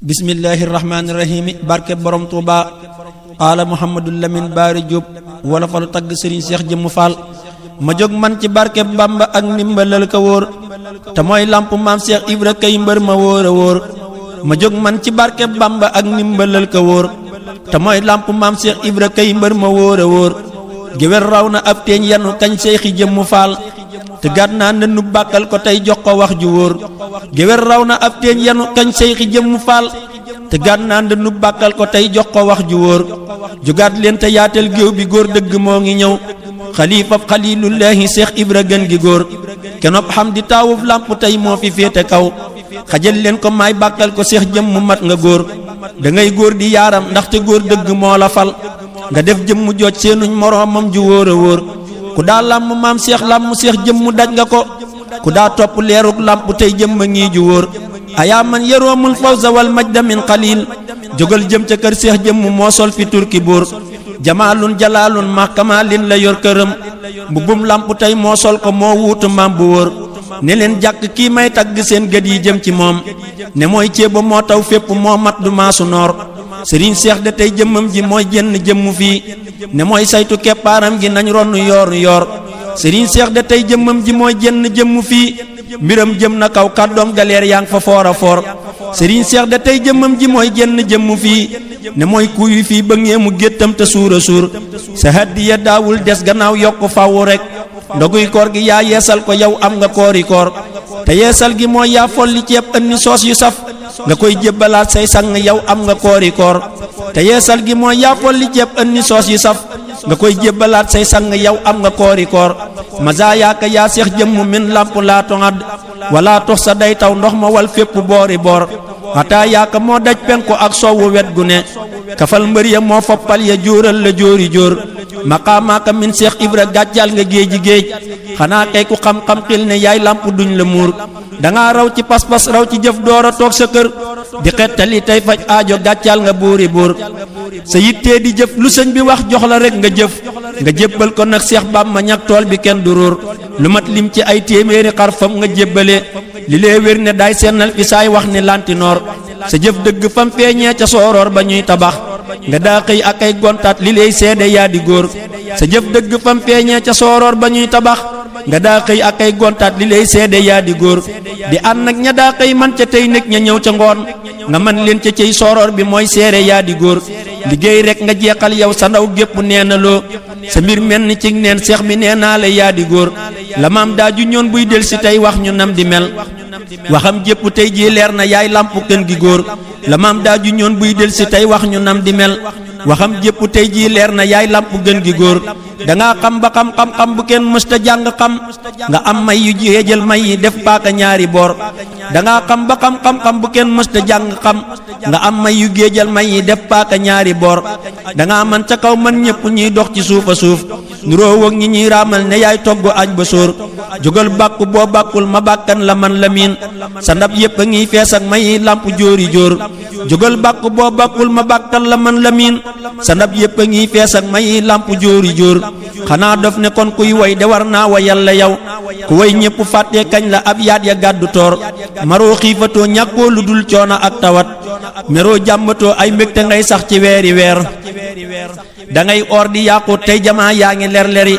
bismillahir rahmanir rahim barke borom Touba ala Muhammadul Lamin Baari Jóob wala fa lu tagg Serigne Cheikh Jëmm Fall ma jóg man ci barke Bamba ak ndimbalal ka wóor te mooy lamp maam Cheikh Ibra kay mbër ma wóor a wóor ma jóg man ci barke Bamba ak ndimbalal ka wóor te mooy lamp maam Cheikh Ibra kay mbër ma wóor a wóor géwél raw na ab teeñ yanu kañ Seexi Jëmm Fall te gàtt naa nënnu bàkkal ko tey jox ko wax ju wóor géwél raw na ab teeñ yanu kañ Seexi Jëmm Fall te gàtt naa nënnu bàkkal ko tey jox ko wax ju wóor jugaat leen te yaatal géew bi góor dëgg moo ngi ñëw xaliifab xalilullahi Seex Ibra gën gi góor kenopp xam di taawuf làmp tey moo fi féete kaw xajal leen ko maay bàkkal ko Seex Jëmm mat nga góor da ngay góor di yaaram ndaxte góor dëgg moo la fal nga def jëmm jooj seenuñ moroomam ju wóor a wóor ku daa làmm maam Seex làmm Seex Jëmm daj nga ko ku daa topp leeruk làmp tey jëmm a ngi ju wóor ayaa man yaroomul fawza wal majda min qalil jógal jëm ca kër Seex Jëmm moo sol fi turki buur jamaalun jalaalun mahkamalin la yor këram mbubbum làmp tey moo sol ko moo wuutu maam bu wóor ne leen jàkk kii may tagg seen gët yi jëm ci moom ne mooy ceeba moo taw fépp moo mat du maasu noor Serigne Cheikh de tey jëmmam ji mooy jenn jëmm fii ne mooy saytu keppaaram gi nañ ronn yoor yoor Serigne Cheikh de tey jëmmam ji mooy jenn jëmm fii mbiram jëm na kaw kàddoom galeer yaa ngi fa foor a foor Serigne Cheikh de tey jëmmam ji mooy jenn jëmm fii ne mooy kuy fii ba ngeemu géttam te suur a suur sa hadiya daawul des gannaaw yokk fàwwu rek ndoguy koor gi yaa yeesal ko yow am nga koori koor te yeesal gi mooy yaa folli ceeb ënni soos yu saf nga koy jébbalaat say sang yow am nga koori koor te yeesal gi mooy yaa folli ceeb ënni soos yu saf nga koy jébbalaat say sang yow am nga koori koor maza yaaka yaa Seex Jëmm min lamp laa toŋad wala tox sa day taw ndox ma wal fépp boori boor xataa yaaka moo daj penku ak soowu wet gu ne kafal mbër ya moo foppal ya jóoral la jóori jóor maqaamaaka min Seex Ibra gàccal nga géeji géej xanaa kay ku xam-xam xil ne yaay lamp duñ la muur dangaa raw ci pas-pas raw ci jëf door a toog sa kër di xettali tey faj aajo gàccal nga buuri buur sa yittee di jëf lu sëñ bi wax jox la rek nga jëf nga jébbal ko nag Seex Bàmba ñag tool bi kenn du róor lu mat lim ci ay téeméeri xar fam nga jébbale li lee wér ne daay sennal fi saay wax ni lantinoor sa jëf dëgg fam feeñee ca sooroor ba ñuy tabax nga daa xëy ak ay gontaat li lay seede yaa di góor sa jëf dëgg fam feeñee ca sooroor ba ñuy tabax nga daa xëy ak ay gontaat li lay seede yaa di góor di ànd nag ña daa xëy man ca tey nekk ña ñëw ca ngoon nga man leen ca cey sooroor bi mooy seere yaa di góor liggéey rek nga jeexal yow sa ndaw gépp nee na loo sa mbir mel ni ci neen seex bi nee naa la yaa di góor la maam daa ju ñoon buy del si tey wax ñu nam di mel waxam jépp tey jii leer na yaay làmp kën gi góor la maam daa ju ñoon buy del si tey wax ñu nam di mel waxam jépp tey jii leer na yaay làmp gën gi góor dangaa xam ba xam-xam bu kenn mësta jàng xam nga am may yu jéejal may yi def paaka ñaari boor dangaa xam ba xam-xam bu kenn mësta jàng xam nga am may yu géejal may yi def paaka ñaari boor dangaa man ca kaw man ñépp ñuy dox ci suuf a suuf nuroo woog ñi ñuy raamal ne yaay togg añ ba sóor jógal bàkku boo bàkkul ma bàkkan la man la miin sa ndab yépp a ngiy fees ak may yi làmp jóori jóor jógal bàkku boo bàkkul ma bàkkan la man la miin sa ndab yépp a ngiy fees ak may yi làmp jóori jóor xanaa dof ne kon kuy woy de war naa wa yàlla yow ku woy ñépp fàtte kañ la ab yaat ya gàddu toor maroo xiifatoo ñàkkoo lu dul coono ak tawat meroo jàmbatoo ay mbégte ngay sax ci weeri weer dangay or di yàqu tey jamaa yaa ngi ler-leri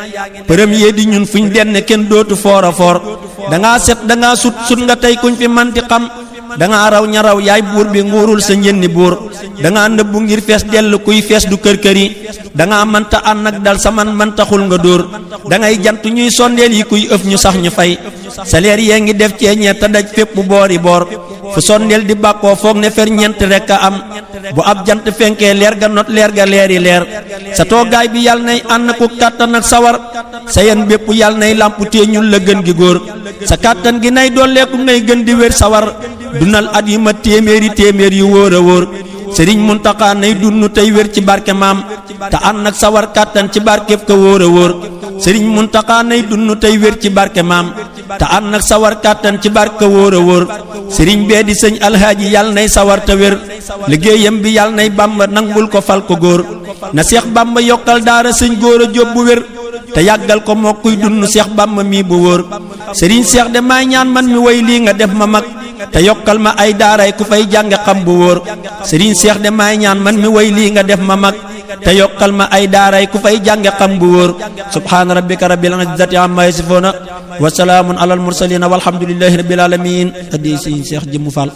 përëm yee di ñun fuñ denn kenn dootu foor a foor dangaa set dangaa sut nga tey kuñ fi manti xam dangaa raw ña raw yaay buur bi nguurul sa njënni buur dangaa nëbbu ngir fees dell kuy fees du kër kër yi dangaa mënta ànd nag dal sa man taxul nga dóor dangay jant ñuy sondeel yi kuy ëf ñu sax ñu fay salaire yee ngi def ceeñee te daj fépp boori boor fu sondeel di bàkkoo foog ne fer ñeent rekk a am bu ab jant fenkee leer ga not leer ga leeri leer sa toogaay bi yàlla nay ànd ku kàttan ak sawar sa yen bépp yàlla nay làmp téeñul la gën gi góor sa kàttan gi nay dolleeku nay gën di wér sawar dunal at yi ma téeméer yu wóor a wóor Sëriñ Muntaxa nay dunnu tey wér ci barke maam te ànd nag sawar kàttan ci barkeb ka wóor a wóor Sëriñ Muntaxa nay dunnu tey wér ci barke maam te ànd nag sawar kàttan ci barke wóor a wóor sëriñ bee di sëñ alhaaji yàlla nay sawar te wér liggéeyam bi yàlla nay Bàmba nangul ko fal ko góor na Seex Bàmba yokkal daara sëñ góor a jóob bu wér te yàggal ko moo kuy dunnu Seex Bàmba mii bu wóor sëriñ Seex de maay ñaan man mi woy lii nga def ma mag te yokkal ma ay daaray ku fay jànge xam bu wóor sëriñ seex de maay ñaan man mi way lii nga def ma mag te yokkal ma ay daaray ku fay jànge xam bu wóor subhaana rabbika rabbil izzati amma yasifuuna wa salaamun alal mursaliin walhamdulillahi rabbil aalamiin addi sëriñ seex jëmmu Fall